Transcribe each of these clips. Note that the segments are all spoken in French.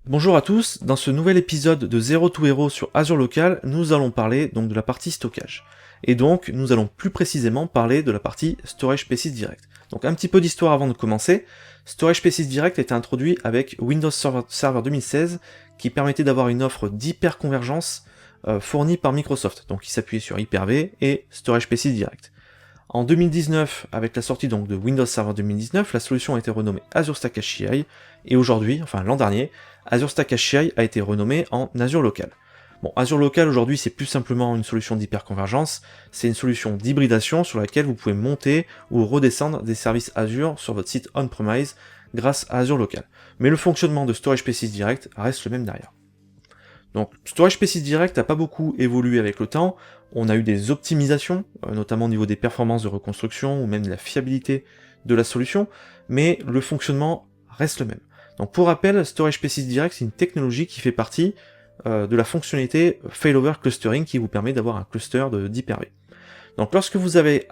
Bonjour à tous, dans ce nouvel épisode de Zero to Hero sur Azure Local, nous allons parler donc de la partie stockage. Et donc nous allons plus précisément parler de la partie Storage Spaces Direct. Donc un petit peu d'histoire avant de commencer. Storage Spaces Direct a été introduit avec Windows Server 2016 qui permettait d'avoir une offre d'hyperconvergence fournie par Microsoft, donc qui s'appuyait sur Hyper-V et Storage Spaces Direct. En 2019, avec la sortie donc de Windows Server 2019, la solution a été renommée Azure Stack HCI, et aujourd'hui, enfin l'an dernier, Azure Stack HCI a été renommé en Azure Local. Bon, Azure Local aujourd'hui c'est plus simplement une solution d'hyperconvergence, c'est une solution d'hybridation sur laquelle vous pouvez monter ou redescendre des services Azure sur votre site on-premise grâce à Azure Local. Mais le fonctionnement de Storage Spaces Direct reste le même derrière. Donc Storage Spaces Direct n'a pas beaucoup évolué avec le temps, on a eu des optimisations, notamment au niveau des performances de reconstruction ou même de la fiabilité de la solution, mais le fonctionnement reste le même. Donc pour rappel, Storage Spaces Direct c'est une technologie qui fait partie de la fonctionnalité Failover Clustering qui vous permet d'avoir un cluster d'Hyper-V. Donc lorsque vous allez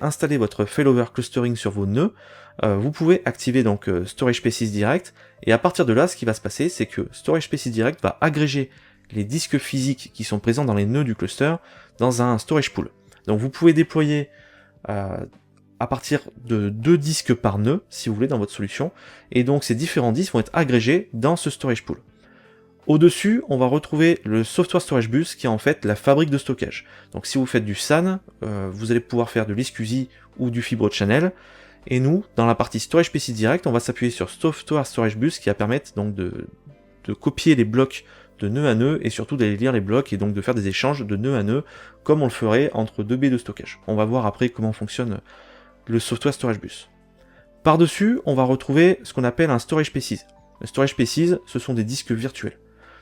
installer votre Failover Clustering sur vos nœuds, vous pouvez activer donc Storage Spaces Direct, et à partir de là, ce qui va se passer, c'est que Storage Spaces Direct va agréger les disques physiques qui sont présents dans les nœuds du cluster dans un storage pool. Donc vous pouvez déployer à partir de 2 disques par nœud, si vous voulez, dans votre solution, et donc ces différents disques vont être agrégés dans ce storage pool. Au-dessus, on va retrouver le Software Storage Bus qui est en fait la fabrique de stockage. Donc si vous faites du SAN, vous allez pouvoir faire de l'SQZ ou du Fibre Channel, et nous, dans la partie Storage Spaces Direct, on va s'appuyer sur Software Storage Bus qui va permettre donc de copier les blocs de nœud à nœud et surtout d'aller lire les blocs et donc de faire des échanges de nœud à nœud comme on le ferait entre deux baies de stockage. On va voir après comment fonctionne le Software Storage Bus. Par-dessus, on va retrouver ce qu'on appelle un Storage Spaces. Le Storage Spaces, ce sont des disques virtuels.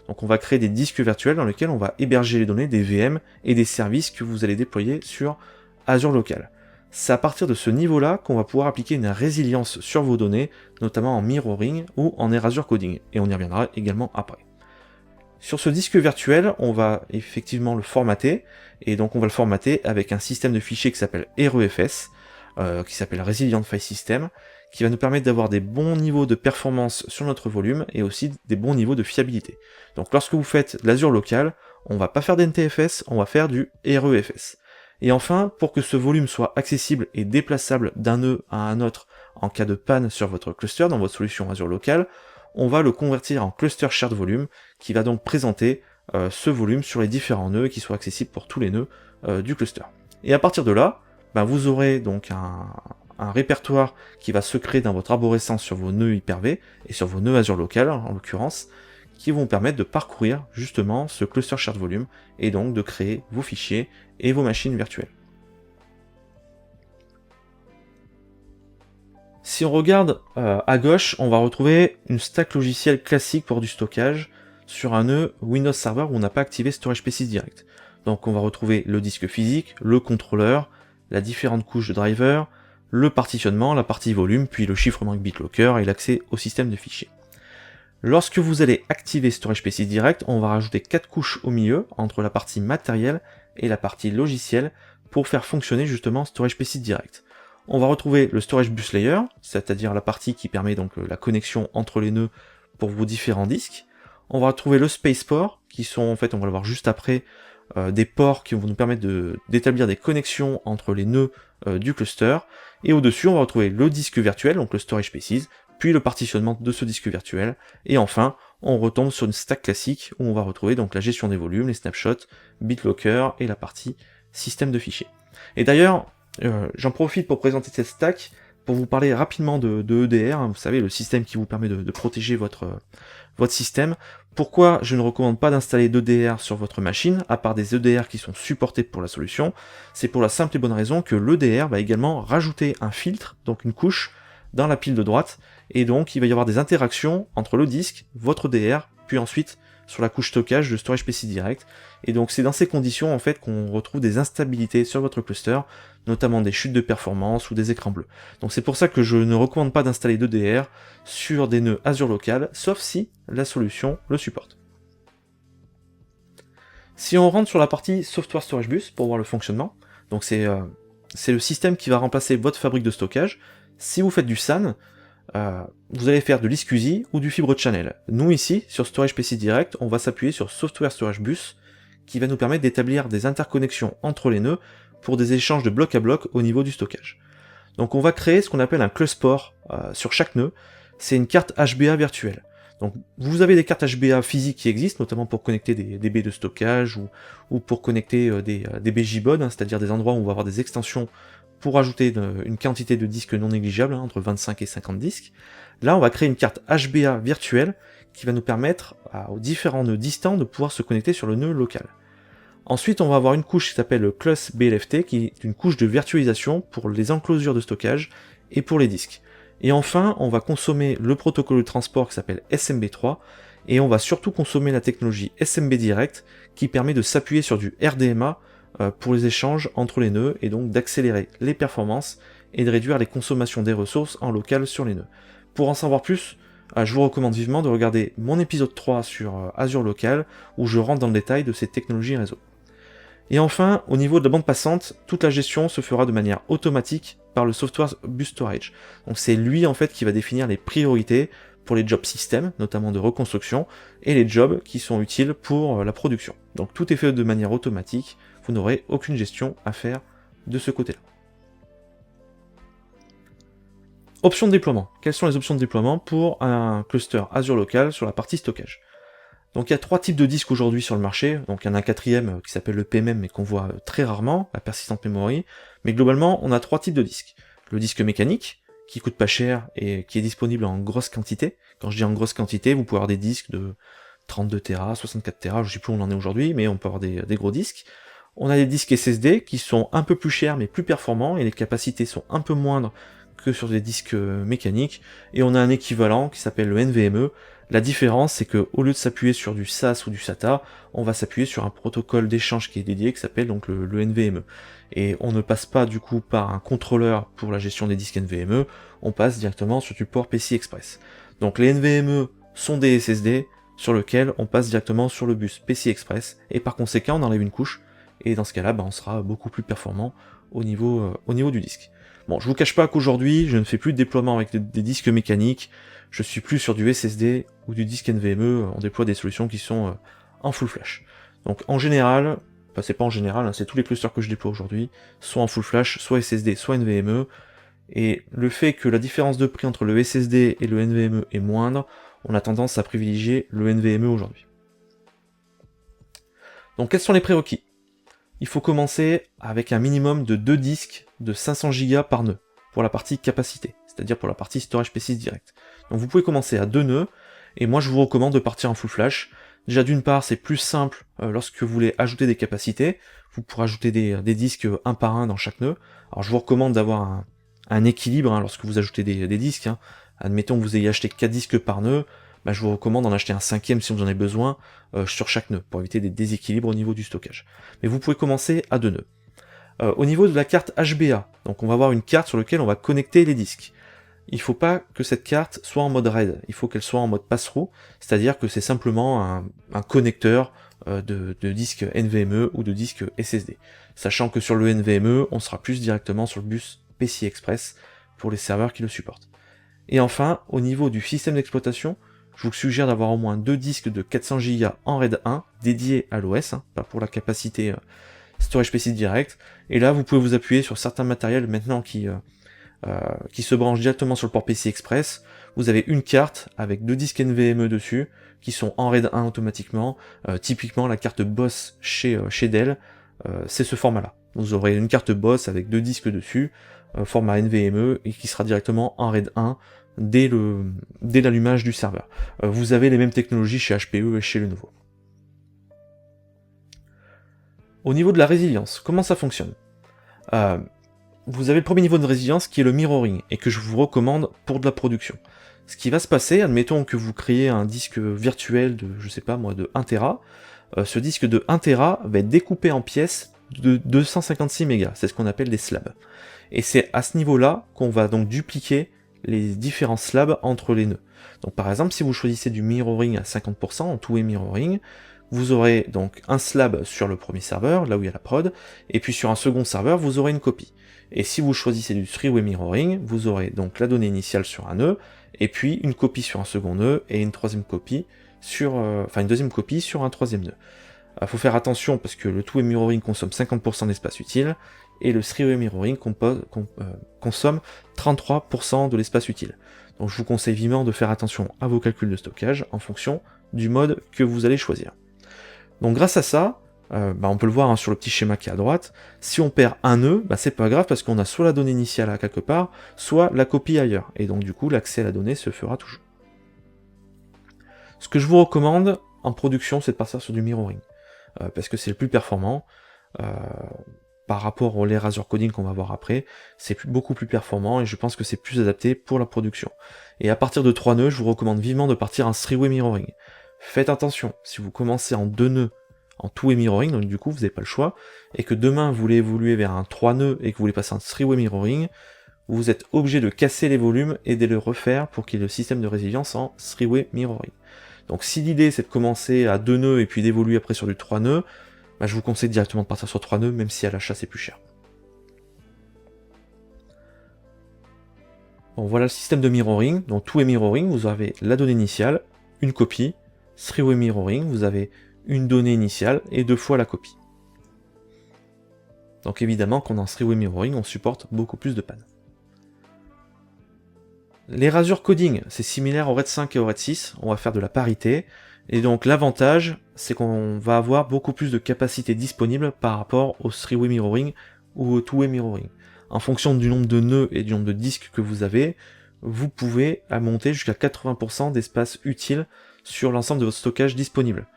Donc on va créer des disques virtuels dans lesquels on va héberger les données des VM et des services que vous allez déployer sur Azure Local. C'est à partir de ce niveau-là qu'on va pouvoir appliquer une résilience sur vos données, notamment en mirroring ou en erasure coding, et on y reviendra également après. Sur ce disque virtuel, on va effectivement le formater, et donc on va le formater avec un système de fichiers qui s'appelle REFS, qui s'appelle Resilient File System, qui va nous permettre d'avoir des bons niveaux de performance sur notre volume, et aussi des bons niveaux de fiabilité. Donc lorsque vous faites de l'Azure Local, on va pas faire d'NTFS, on va faire du REFS. Et enfin, pour que ce volume soit accessible et déplaçable d'un nœud à un autre en cas de panne sur votre cluster, dans votre solution Azure Local, on va le convertir en Cluster Shared Volume, qui va donc présenter ce volume sur les différents nœuds, qui soit accessible pour tous les nœuds du cluster. Et à partir de là, vous aurez donc un répertoire qui va se créer dans votre arborescence sur vos nœuds Hyper-V, et sur vos nœuds Azure Local en l'occurrence, qui vont permettre de parcourir justement ce Cluster Shared Volume, et donc de créer vos fichiers et vos machines virtuelles. Si on regarde à gauche, on va retrouver une stack logicielle classique pour du stockage sur un nœud Windows Server où on n'a pas activé Storage Spaces Direct. Donc on va retrouver le disque physique, le contrôleur, la différente couche de driver, le partitionnement, la partie volume, puis le chiffrement avec BitLocker et l'accès au système de fichiers. Lorsque vous allez activer Storage Spaces Direct, on va rajouter 4 couches au milieu, entre la partie matérielle et la partie logicielle, pour faire fonctionner justement Storage Spaces Direct. On va retrouver le Storage Bus Layer, c'est-à-dire la partie qui permet donc la connexion entre les nœuds pour vos différents disques. On va retrouver le Spaceport, qui sont en fait, on va le voir juste après, des ports qui vont nous permettre d'établir des connexions entre les nœuds du cluster. Et au-dessus, on va retrouver le disque virtuel, donc le Storage Spaces, puis le partitionnement de ce disque virtuel. Et enfin, on retombe sur une stack classique où on va retrouver donc la gestion des volumes, les snapshots, BitLocker et la partie système de fichiers. Et d'ailleurs, j'en profite pour présenter cette stack, pour vous parler rapidement de EDR, vous savez, le système qui vous permet de protéger votre système. Pourquoi je ne recommande pas d'installer d'EDR sur votre machine, à part des EDR qui sont supportés pour la solution? C'est pour la simple et bonne raison que l'EDR va également rajouter un filtre, donc une couche, dans la pile de droite, et donc il va y avoir des interactions entre le disque, votre EDR, puis ensuite sur la couche stockage de Storage Spaces Direct, et donc c'est dans ces conditions en fait qu'on retrouve des instabilités sur votre cluster, notamment des chutes de performance ou des écrans bleus. Donc c'est pour ça que je ne recommande pas d'installer d'EDR sur des nœuds Azure Local, sauf si la solution le supporte. Si on rentre sur la partie Software Storage Bus pour voir le fonctionnement, donc c'est le système qui va remplacer votre fabrique de stockage. Si vous faites du SAN, vous allez faire de l'ISC-USI ou du Fibre Channel. Nous ici, sur Storage PC Direct, on va s'appuyer sur Software Storage Bus, qui va nous permettre d'établir des interconnexions entre les nœuds pour des échanges de bloc à bloc au niveau du stockage. Donc on va créer ce qu'on appelle un cluster sur chaque nœud, c'est une carte HBA virtuelle. Donc vous avez des cartes HBA physiques qui existent, notamment pour connecter des baies de stockage ou pour connecter des BJBOD, c'est-à-dire des endroits où on va avoir des extensions pour ajouter une quantité de disques non négligeable, entre 25 et 50 disques. Là on va créer une carte HBA virtuelle qui va nous permettre aux différents nœuds distants de pouvoir se connecter sur le nœud local. Ensuite, on va avoir une couche qui s'appelle le Clus BLFT, qui est une couche de virtualisation pour les enclosures de stockage et pour les disques. Et enfin, on va consommer le protocole de transport qui s'appelle SMB3, et on va surtout consommer la technologie SMB Direct, qui permet de s'appuyer sur du RDMA pour les échanges entre les nœuds, et donc d'accélérer les performances et de réduire les consommations des ressources en local sur les nœuds. Pour en savoir plus, je vous recommande vivement de regarder mon épisode 3 sur Azure Local, où je rentre dans le détail de ces technologies réseau. Et enfin, au niveau de la bande passante, toute la gestion se fera de manière automatique par le Software Bus Storage. Donc c'est lui en fait qui va définir les priorités pour les jobs système, notamment de reconstruction, et les jobs qui sont utiles pour la production. Donc tout est fait de manière automatique, vous n'aurez aucune gestion à faire de ce côté-là. Options de déploiement. Quelles sont les options de déploiement pour un cluster Azure Local sur la partie stockage ? Donc il y a 3 types de disques aujourd'hui sur le marché, donc il y en a un quatrième qui s'appelle le PMM mais qu'on voit très rarement, la Persistent Memory, mais globalement on a 3 types de disques. Le disque mécanique, qui coûte pas cher et qui est disponible en grosse quantité. Quand je dis en grosse quantité, vous pouvez avoir des disques de 32 Tera, 64 Tera, je sais plus où on en est aujourd'hui, mais on peut avoir des gros disques. On a des disques SSD qui sont un peu plus chers mais plus performants, et les capacités sont un peu moindres que sur des disques mécaniques, et on a un équivalent qui s'appelle le NVMe. La différence, c'est que au lieu de s'appuyer sur du SAS ou du SATA, on va s'appuyer sur un protocole d'échange qui est dédié, qui s'appelle donc le NVMe. Et on ne passe pas du coup par un contrôleur pour la gestion des disques NVMe, on passe directement sur du port PCI Express. Donc les NVMe sont des SSD sur lesquels on passe directement sur le bus PCI Express, et par conséquent on enlève une couche, et dans ce cas-là, on sera beaucoup plus performant au niveau du disque. Bon, je vous cache pas qu'aujourd'hui, je ne fais plus de déploiement avec des disques mécaniques, je suis plus sur du SSD ou du disque NVMe, on déploie des solutions qui sont en full flash. Donc en général, enfin c'est pas en général, c'est tous les clusters que je déploie aujourd'hui, soit en full flash, soit SSD, soit NVMe, et le fait que la différence de prix entre le SSD et le NVMe est moindre, on a tendance à privilégier le NVMe aujourd'hui. Donc quels sont les prérequis ? Il faut commencer avec un minimum de 2 disques de 500 Go par nœud, pour la partie capacité, c'est-à-dire pour la partie Storage PC Direct. Donc vous pouvez commencer à 2 nœuds, et moi je vous recommande de partir en full flash. Déjà d'une part, c'est plus simple lorsque vous voulez ajouter des capacités, vous pourrez ajouter des disques un par un dans chaque nœud. Alors je vous recommande d'avoir un équilibre lorsque vous ajoutez des disques. Admettons que vous ayez acheté 4 disques par nœud, je vous recommande d'en acheter un 5e si vous en avez besoin sur chaque nœud, pour éviter des déséquilibres au niveau du stockage. Mais vous pouvez commencer à 2 nœuds. Au niveau de la carte HBA, donc on va avoir une carte sur laquelle on va connecter les disques. Il ne faut pas que cette carte soit en mode RAID, il faut qu'elle soit en mode pass-through, c'est-à-dire que c'est simplement un connecteur de disque NVMe ou de disque SSD. Sachant que sur le NVMe, on sera plus directement sur le bus PCI Express pour les serveurs qui le supportent. Et enfin, au niveau du système d'exploitation, je vous suggère d'avoir au moins 2 disques de 400 Go en RAID 1 dédiés à l'OS, pas pour la capacité Storage PC Direct. Et là, vous pouvez vous appuyer sur certains matériels maintenant qui se branchent directement sur le port PCI Express. Vous avez une carte avec 2 disques NVMe dessus, qui sont en RAID 1 automatiquement. Typiquement, la carte Boss chez Dell, c'est ce format-là. Vous aurez une carte Boss avec 2 disques dessus, format NVMe, et qui sera directement en RAID 1 dès l'allumage du serveur. Vous avez les mêmes technologies chez HPE et chez Lenovo. Au niveau de la résilience, comment ça fonctionne ? Vous avez le premier niveau de résilience qui est le mirroring, et que je vous recommande pour de la production. Ce qui va se passer, admettons que vous créez un disque virtuel de, je sais pas moi, de 1 Tera, ce disque de 1 Tera va être découpé en pièces de 256 mégas, c'est ce qu'on appelle des slabs. Et c'est à ce niveau-là qu'on va donc dupliquer les différents slabs entre les nœuds. Donc par exemple, si vous choisissez du mirroring à 50%, en two-way mirroring, vous aurez donc un slab sur le premier serveur, là où il y a la prod, et puis sur un second serveur, vous aurez une copie. Et si vous choisissez du three-way mirroring, vous aurez donc la donnée initiale sur un nœud, et puis une copie sur un second nœud, et une troisième copie sur, une deuxième copie sur un troisième nœud. Il faut faire attention parce que le two-way mirroring consomme 50% d'espace utile, et le three-way mirroring consomme 33% de l'espace utile. Donc je vous conseille vivement de faire attention à vos calculs de stockage en fonction du mode que vous allez choisir. Donc grâce à ça, on peut le voir sur le petit schéma qui est à droite, si on perd un nœud, c'est pas grave parce qu'on a soit la donnée initiale à quelque part, soit la copie ailleurs, et donc du coup l'accès à la donnée se fera toujours. Ce que je vous recommande en production, c'est de partir sur du mirroring, parce que c'est le plus performant, par rapport au layer Azure Coding qu'on va voir après, c'est beaucoup plus performant et je pense que c'est plus adapté pour la production. Et à partir de 3 nœuds, je vous recommande vivement de partir en three-way mirroring. Faites attention, si vous commencez en 2 nœuds, en two-way mirroring, donc du coup vous n'avez pas le choix, et que demain vous voulez évoluer vers un 3 nœuds et que vous voulez passer en three-way mirroring, vous êtes obligé de casser les volumes et de le refaire pour qu'il y ait le système de résilience en three-way mirroring. Donc si l'idée c'est de commencer à 2 nœuds et puis d'évoluer après sur du 3 nœuds, je vous conseille directement de partir sur 3 nœuds, même si à l'achat c'est plus cher. Bon, voilà le système de mirroring. Donc two-way mirroring, vous avez la donnée initiale, une copie. Three-way mirroring, vous avez une donnée initiale et 2 fois la copie. Donc évidemment, quand on est en three-way mirroring, on supporte beaucoup plus de pannes. Les Azure Coding, c'est similaire au RAID 5 et au RAID 6, on va faire de la parité. Et donc l'avantage, c'est qu'on va avoir beaucoup plus de capacité disponible par rapport au three-way mirroring ou au two-way mirroring. En fonction du nombre de nœuds et du nombre de disques que vous avez, vous pouvez monter jusqu'à 80% d'espace utile sur l'ensemble de votre stockage disponible.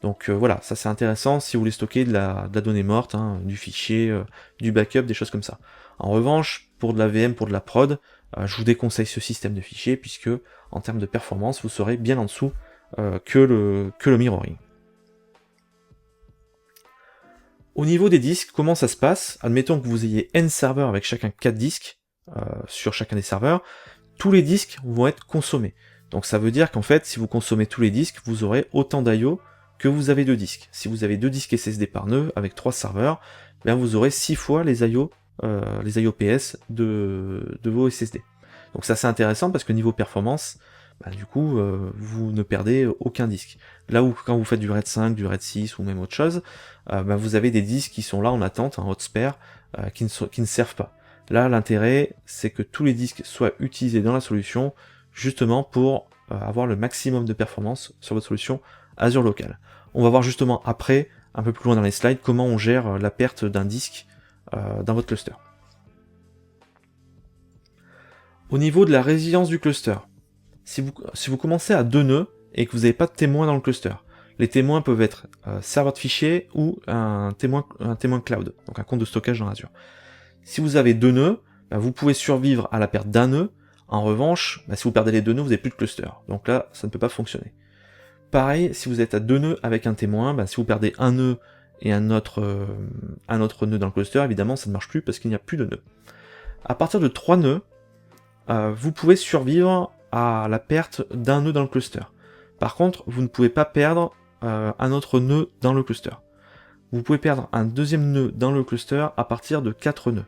Donc voilà, ça c'est intéressant si vous voulez stocker de la donnée morte, du fichier, du backup, des choses comme ça. En revanche, pour de la VM, pour de la prod, je vous déconseille ce système de fichiers puisque en termes de performance, vous serez bien en dessous que le mirroring. Au niveau des disques, comment ça se passe? Admettons que vous ayez n serveurs avec chacun 4 disques sur chacun des serveurs, tous les disques vont être consommés. Donc ça veut dire qu'en fait, si vous consommez tous les disques, vous aurez autant d'IO que vous avez de disques. Si vous avez 2 disques SSD par nœud avec 3 serveurs, vous aurez 6 fois les IOPS de vos SSD. Donc ça c'est intéressant parce que niveau performance, du coup, vous ne perdez aucun disque. Là où quand vous faites du RAID 5, du RAID 6 ou même autre chose, vous avez des disques qui sont là en attente, en hot spare, qui ne servent pas. Là, l'intérêt, c'est que tous les disques soient utilisés dans la solution, justement pour avoir le maximum de performance sur votre solution Azure Local. On va voir justement après, un peu plus loin dans les slides, comment on gère la perte d'un disque dans votre cluster. Au niveau de la résilience du cluster, si vous commencez à 2 nœuds et que vous n'avez pas de témoins dans le cluster, les témoins peuvent être serveur de fichiers ou un témoin cloud, donc un compte de stockage dans Azure. Si vous avez 2 nœuds, vous pouvez survivre à la perte d'un nœud. En revanche, si vous perdez les 2 nœuds, vous n'avez plus de cluster. Donc là, ça ne peut pas fonctionner. Pareil, si vous êtes à 2 nœuds avec un témoin, si vous perdez un nœud et un autre nœud dans le cluster, évidemment, ça ne marche plus parce qu'il n'y a plus de nœuds. À partir de 3 nœuds, vous pouvez survivre à la perte d'un nœud dans le cluster. Par contre, vous ne pouvez pas perdre un autre nœud dans le cluster. Vous pouvez perdre un deuxième nœud dans le cluster à partir de 4 nœuds.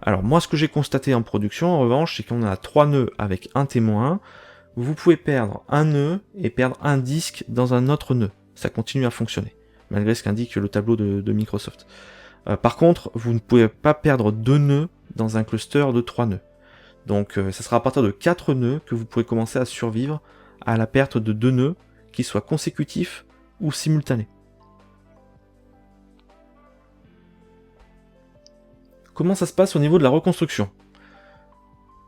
Alors moi, ce que j'ai constaté en production, en revanche, c'est qu'on a 3 nœuds avec un témoin. Vous pouvez perdre un nœud et perdre un disque dans un autre nœud. Ça continue à fonctionner, malgré ce qu'indique le tableau de Microsoft. Par contre, vous ne pouvez pas perdre 2 nœuds dans un cluster de 3 nœuds. Donc ça sera à partir de 4 nœuds que vous pourrez commencer à survivre à la perte de 2 nœuds, qu'ils soient consécutifs ou simultanés. Comment ça se passe au niveau de la reconstruction?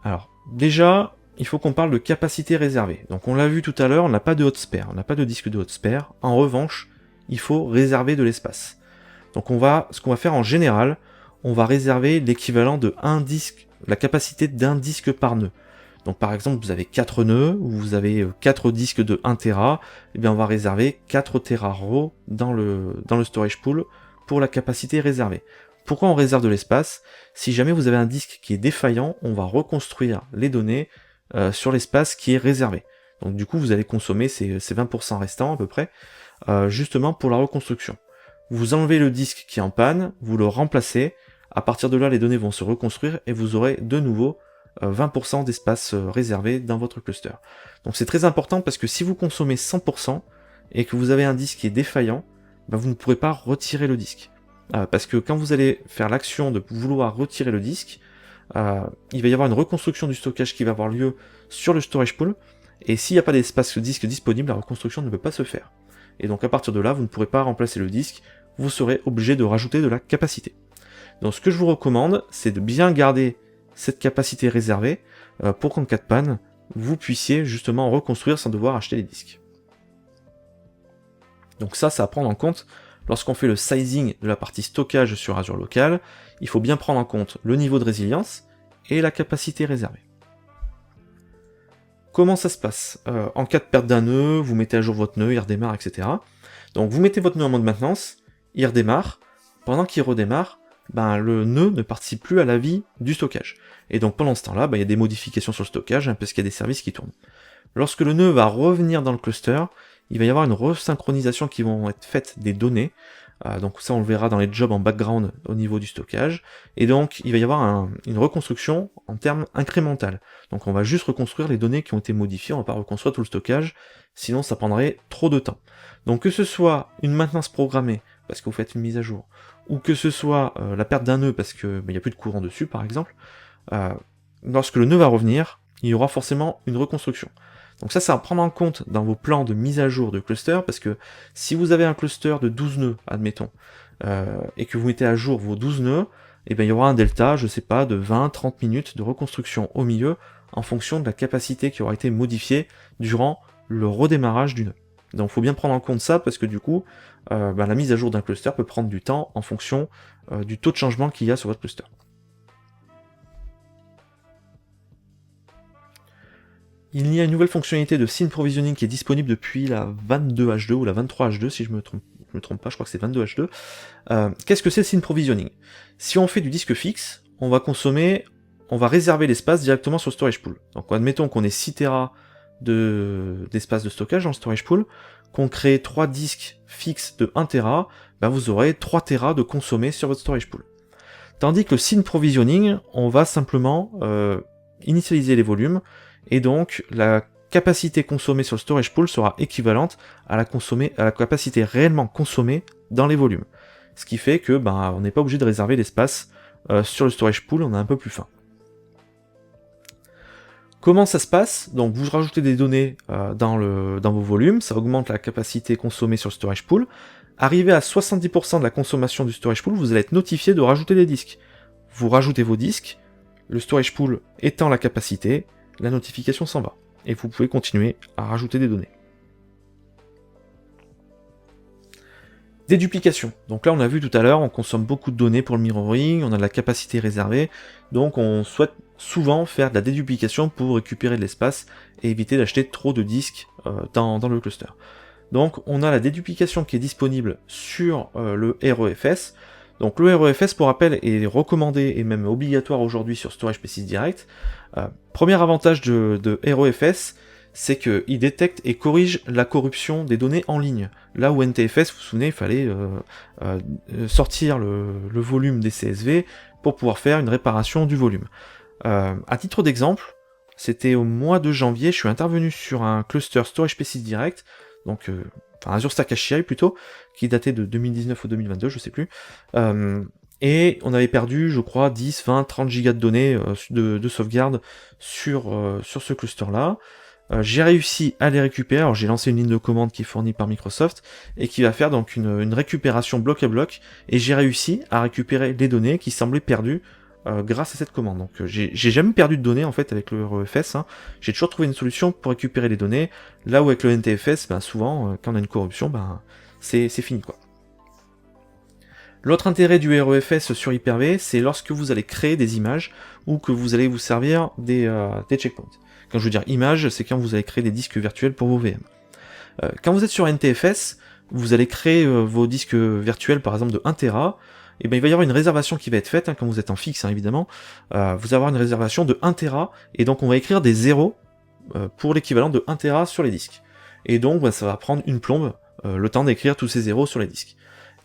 Alors, déjà, il faut qu'on parle de capacité réservée. Donc on l'a vu tout à l'heure, on n'a pas de hot spare, on n'a pas de disque de hot spare. En revanche, il faut réserver de l'espace. Donc ce qu'on va faire en général, on va réserver l'équivalent de un disque, la capacité d'un disque par nœud. Donc par exemple, vous avez 4 nœuds, ou vous avez 4 disques de 1 Tera, et bien on va réserver 4 Tera RAW dans le storage pool pour la capacité réservée. Pourquoi on réserve de l'espace? Si jamais vous avez un disque qui est défaillant, on va reconstruire les données sur l'espace qui est réservé. Donc du coup, vous allez consommer ces 20% restants à peu près justement pour la reconstruction. Vous enlevez le disque qui est en panne, vous le remplacez, à partir de là les données vont se reconstruire et vous aurez de nouveau 20% d'espace réservé dans votre cluster. Donc c'est très important parce que si vous consommez 100% et que vous avez un disque qui est défaillant, vous ne pourrez pas retirer le disque. Parce que quand vous allez faire l'action de vouloir retirer le disque, il va y avoir une reconstruction du stockage qui va avoir lieu sur le storage pool, et s'il n'y a pas d'espace disque disponible, la reconstruction ne peut pas se faire. Et donc à partir de là, vous ne pourrez pas remplacer le disque, vous serez obligé de rajouter de la capacité. Donc ce que je vous recommande, c'est de bien garder cette capacité réservée pour qu'en cas de panne, vous puissiez justement reconstruire sans devoir acheter les disques. Donc ça à prendre en compte lorsqu'on fait le sizing de la partie stockage sur Azure Local. Il faut bien prendre en compte le niveau de résilience et la capacité réservée. Comment ça se passe? En cas de perte d'un nœud, vous mettez à jour votre nœud, il redémarre, etc. Donc vous mettez votre nœud en mode maintenance, il redémarre. Pendant qu'il redémarre, le nœud ne participe plus à la vie du stockage. Et donc pendant ce temps-là, il y a des modifications sur le stockage, parce qu'il y a des services qui tournent. Lorsque le nœud va revenir dans le cluster, il va y avoir une resynchronisation qui vont être faites des données. Donc ça on le verra dans les jobs en background au niveau du stockage. Et donc il va y avoir une reconstruction en termes incrémental. Donc on va juste reconstruire les données qui ont été modifiées, on va pas reconstruire tout le stockage, sinon ça prendrait trop de temps. Donc que ce soit une maintenance programmée, parce que vous faites une mise à jour, ou que ce soit la perte d'un nœud parce qu'il n'y a plus de courant dessus par exemple, lorsque le nœud va revenir, il y aura forcément une reconstruction. Donc ça à prendre en compte dans vos plans de mise à jour de cluster, parce que si vous avez un cluster de 12 nœuds, admettons, et que vous mettez à jour vos 12 nœuds, il y aura un delta, je sais pas, de 20-30 minutes de reconstruction au milieu, en fonction de la capacité qui aura été modifiée durant le redémarrage du nœud. Donc il faut bien prendre en compte ça, parce que du coup, la mise à jour d'un cluster peut prendre du temps en fonction du taux de changement qu'il y a sur votre cluster. Il y a une nouvelle fonctionnalité de scene provisioning qui est disponible depuis la 22H2 ou la 23H2 si je me trompe pas, je crois que c'est 22H2. Qu'est-ce que c'est le scene provisioning? Si on fait du disque fixe, on va réserver l'espace directement sur le storage pool. Donc admettons qu'on ait 6 Tera d'espace de stockage dans le storage pool, qu'on crée 3 disques fixes de 1 Tera, vous aurez 3 Tera de consommés sur votre storage pool. Tandis que le scene provisioning, on va simplement initialiser les volumes, et donc la capacité consommée sur le storage pool sera équivalente à la capacité réellement consommée dans les volumes. Ce qui fait que on n'est pas obligé de réserver l'espace sur le storage pool, on a un peu plus faim. Comment ça se passe? Donc vous rajoutez des données dans vos volumes, ça augmente la capacité consommée sur le storage pool. Arrivé à 70% de la consommation du storage pool, vous allez être notifié de rajouter des disques. Vous rajoutez vos disques, le storage pool étend la capacité, la notification s'en va. Et vous pouvez continuer à rajouter des données. Déduplication. Donc là on a vu tout à l'heure, on consomme beaucoup de données pour le mirroring, on a de la capacité réservée, donc on souhaite souvent faire de la déduplication pour récupérer de l'espace et éviter d'acheter trop de disques dans le cluster. Donc on a la déduplication qui est disponible sur le REFS. Donc le REFS, pour rappel, est recommandé et même obligatoire aujourd'hui sur Storage PC Direct. Premier avantage de REFS, c'est qu'il détecte et corrige la corruption des données en ligne. Là où NTFS, vous vous souvenez, il fallait sortir le volume des CSV pour pouvoir faire une réparation du volume. À titre d'exemple, c'était au mois de janvier, je suis intervenu sur un cluster Storage PC Direct, donc Azure Stack HCI plutôt, qui datait de 2019 ou 2022, je sais plus, et on avait perdu, je crois, 10, 20, 30 gigas de données de sauvegarde sur ce cluster-là. J'ai réussi à les récupérer, alors j'ai lancé une ligne de commande qui est fournie par Microsoft, et qui va faire donc une récupération bloc à bloc, et j'ai réussi à récupérer les données qui semblaient perdues grâce à cette commande. Donc j'ai jamais perdu de données en fait avec le REFS, j'ai toujours trouvé une solution pour récupérer les données, là où avec le NTFS, souvent, quand on a une corruption, c'est fini quoi. L'autre intérêt du REFS sur Hyper-V, c'est lorsque vous allez créer des images, ou que vous allez vous servir des checkpoints. Quand je veux dire images, c'est quand vous allez créer des disques virtuels pour vos VM. Quand vous êtes sur NTFS, vous allez créer vos disques virtuels par exemple de 1 Tera, et il va y avoir une réservation qui va être faite, quand vous êtes en fixe évidemment, vous allez avoir une réservation de 1 Tera, et donc on va écrire des zéros pour l'équivalent de 1 Tera sur les disques. Et donc ça va prendre une plombe le temps d'écrire tous ces zéros sur les disques.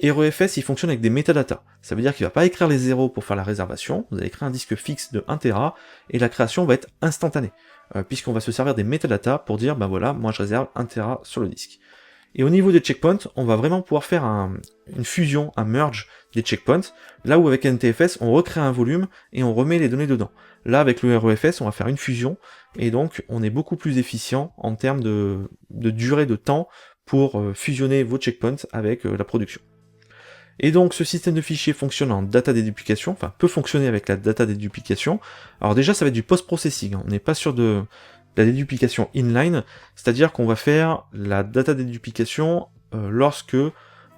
HeroFS, il fonctionne avec des métadatas. Ça veut dire qu'il va pas écrire les zéros pour faire la réservation, vous allez créer un disque fixe de 1 Tera, et la création va être instantanée, puisqu'on va se servir des métadatas pour dire, bah voilà, moi je réserve 1 Tera sur le disque. Et au niveau des checkpoints, on va vraiment pouvoir faire une fusion, un merge des checkpoints, là où avec NTFS, on recrée un volume et on remet les données dedans. Là, avec le HeroFS, on va faire une fusion, et donc on est beaucoup plus efficient en termes de durée de temps pour fusionner vos checkpoints avec la production. Et donc ce système de fichiers fonctionne en data déduplication, enfin peut fonctionner avec la data déduplication. Alors déjà ça va être du post-processing, on n'est pas sur de la déduplication inline, c'est-à-dire qu'on va faire la data déduplication lorsque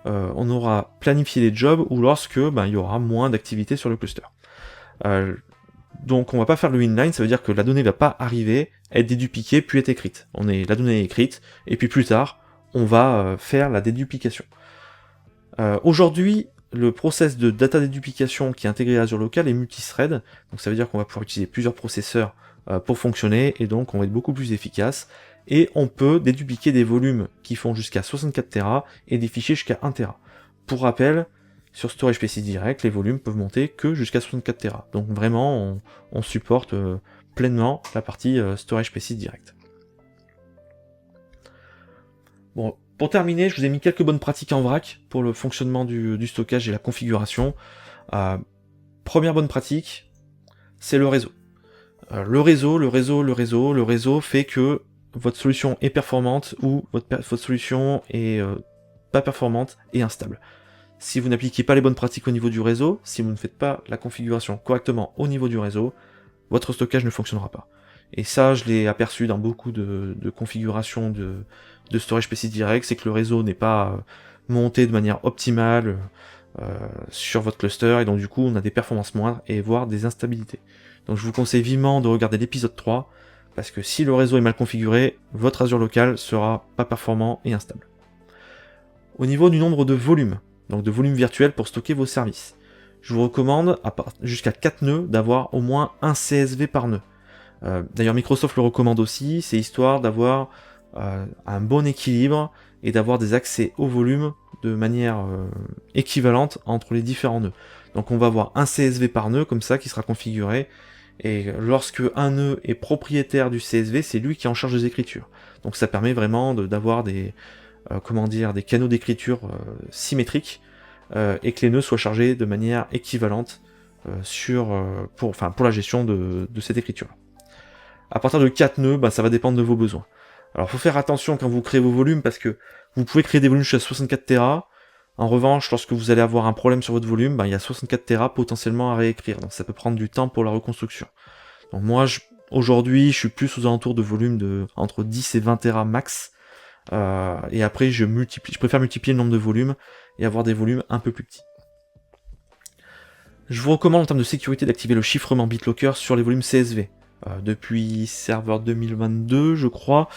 on aura planifié les jobs ou lorsque il y aura moins d'activité sur le cluster. Donc on va pas faire le inline, ça veut dire que la donnée va pas arriver, être dédupliquée puis être écrite. La donnée est écrite, et puis plus tard, on va faire la déduplication. Aujourd'hui, le process de data déduplication qui est intégré à Azure Local est multithread, donc ça veut dire qu'on va pouvoir utiliser plusieurs processeurs pour fonctionner, et donc on va être beaucoup plus efficace, et on peut dédupliquer des volumes qui font jusqu'à 64 Tera et des fichiers jusqu'à 1 Tera. Pour rappel, sur Storage PC Direct, les volumes peuvent monter que jusqu'à 64 Tera. Donc vraiment, on supporte pleinement la partie Storage PC Direct. Bon, pour terminer, je vous ai mis quelques bonnes pratiques en vrac pour le fonctionnement du stockage et la configuration. Première bonne pratique, c'est le réseau. Le réseau fait que votre solution est performante ou votre solution est pas performante et instable. Si vous n'appliquez pas les bonnes pratiques au niveau du réseau, si vous ne faites pas la configuration correctement au niveau du réseau, votre stockage ne fonctionnera pas. Et ça, je l'ai aperçu dans beaucoup de configurations de Storage PC Direct, c'est que le réseau n'est pas monté de manière optimale sur votre cluster, et donc du coup on a des performances moindres et voire des instabilités. Donc je vous conseille vivement de regarder l'épisode 3, parce que si le réseau est mal configuré, votre Azure Local sera pas performant et instable. Au niveau du nombre de volumes, donc de volumes virtuels pour stocker vos services, je vous recommande, jusqu'à 4 nœuds, d'avoir au moins un CSV par nœud. D'ailleurs Microsoft le recommande aussi, c'est histoire d'avoir un bon équilibre et d'avoir des accès au volume de manière équivalente entre les différents nœuds. Donc on va avoir un CSV par nœud comme ça qui sera configuré, et lorsque un nœud est propriétaire du CSV, c'est lui qui est en charge des écritures. Donc ça permet vraiment d'avoir des canaux d'écriture symétriques, et que les nœuds soient chargés de manière équivalente pour la gestion de cette écriture. À partir de 4 nœuds, ça va dépendre de vos besoins. Alors faut faire attention quand vous créez vos volumes, parce que vous pouvez créer des volumes jusqu'à 64 Tera. En revanche, lorsque vous allez avoir un problème sur votre volume, il y a 64 Tera potentiellement à réécrire, donc ça peut prendre du temps pour la reconstruction. Donc moi, aujourd'hui, je suis plus aux alentours de volumes de entre 10 et 20 Tera max, et après je préfère multiplier le nombre de volumes et avoir des volumes un peu plus petits. Je vous recommande en termes de sécurité d'activer le chiffrement BitLocker sur les volumes CSV. Depuis serveur 2022, je crois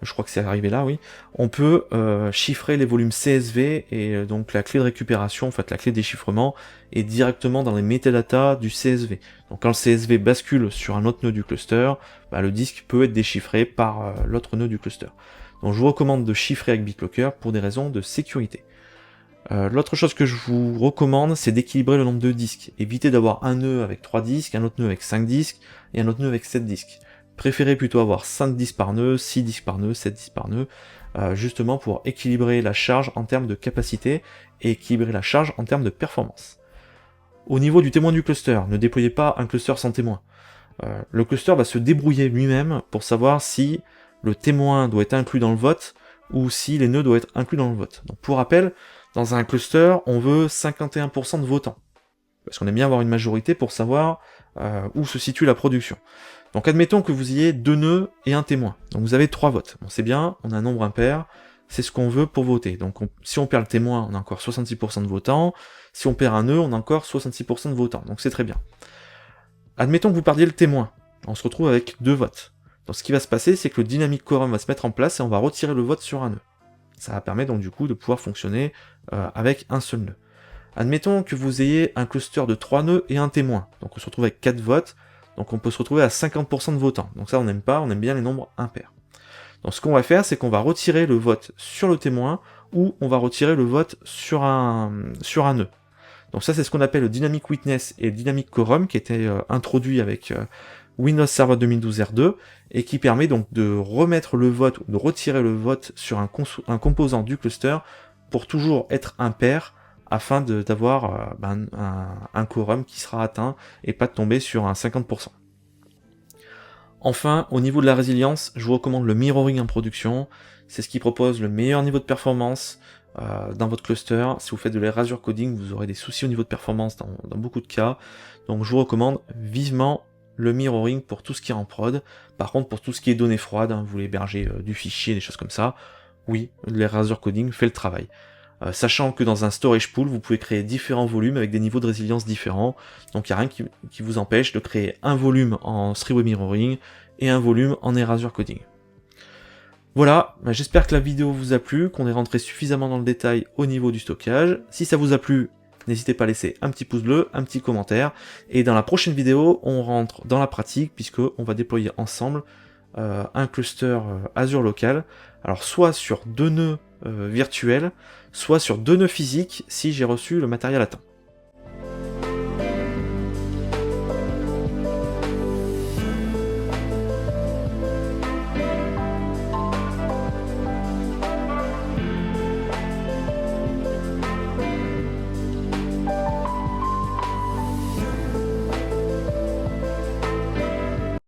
que c'est arrivé là, oui, on peut chiffrer les volumes CSV, et donc la clé de récupération, en fait la clé de déchiffrement, est directement dans les métadatas du CSV. Donc quand le CSV bascule sur un autre nœud du cluster, le disque peut être déchiffré par l'autre nœud du cluster. Donc je vous recommande de chiffrer avec BitLocker pour des raisons de sécurité. L'autre chose que je vous recommande, c'est d'équilibrer le nombre de disques. Évitez d'avoir un nœud avec 3 disques, un autre nœud avec 5 disques, et un autre nœud avec 7 disques. Préférez plutôt avoir 5 disques par nœud, 6 disques par nœud, 7 disques par nœud, justement pour équilibrer la charge en termes de capacité, et équilibrer la charge en termes de performance. Au niveau du témoin du cluster, ne déployez pas un cluster sans témoin. Le cluster va se débrouiller lui-même pour savoir si le témoin doit être inclus dans le vote, ou si les nœuds doivent être inclus dans le vote. Donc pour rappel, dans un cluster, on veut 51% de votants, parce qu'on aime bien avoir une majorité pour savoir où se situe la production. Donc admettons que vous ayez 2 nœuds et un témoin, donc vous avez 3 votes. Bon, c'est bien, on a un nombre impair, c'est ce qu'on veut pour voter. Donc si on perd le témoin, on a encore 66% de votants, si on perd un nœud, on a encore 66% de votants, donc c'est très bien. Admettons que vous perdiez le témoin, on se retrouve avec 2 votes. Donc ce qui va se passer, c'est que le dynamic quorum va se mettre en place et on va retirer le vote sur un nœud. Ça va permettre donc du coup de pouvoir fonctionner avec un seul nœud. Admettons que vous ayez un cluster de 3 nœuds et un témoin, donc on se retrouve avec 4 votes, donc on peut se retrouver à 50% de votants. Donc ça on n'aime pas, on aime bien les nombres impairs. Donc ce qu'on va faire, c'est qu'on va retirer le vote sur le témoin, ou on va retirer le vote sur un nœud. Donc ça c'est ce qu'on appelle le Dynamic Witness et Dynamic Quorum qui était introduit avec Windows Server 2012 R2 et qui permet donc de remettre le vote ou de retirer le vote sur un composant du cluster pour toujours être impair afin d'avoir un quorum qui sera atteint et pas de tomber sur un 50%. Enfin, au niveau de la résilience, je vous recommande le mirroring en production. C'est ce qui propose le meilleur niveau de performance dans votre cluster. Si vous faites de l'erasure coding, vous aurez des soucis au niveau de performance dans beaucoup de cas. Donc je vous recommande vivement le mirroring pour tout ce qui est en prod. Par contre, pour tout ce qui est données froides, vous voulez héberger du fichier, des choses comme ça, oui, l'erasure coding fait le travail. Sachant que dans un storage pool, vous pouvez créer différents volumes avec des niveaux de résilience différents, donc il n'y a rien qui vous empêche de créer un volume en three-way mirroring et un volume en erasure coding. Voilà, j'espère que la vidéo vous a plu, qu'on est rentré suffisamment dans le détail au niveau du stockage. Si ça vous a plu, n'hésitez pas à laisser un petit pouce bleu, un petit commentaire, et dans la prochaine vidéo, on rentre dans la pratique, puisqu'on va déployer ensemble un cluster Azure local, alors soit sur 2 nœuds virtuels, soit sur 2 nœuds physiques si j'ai reçu le matériel à temps.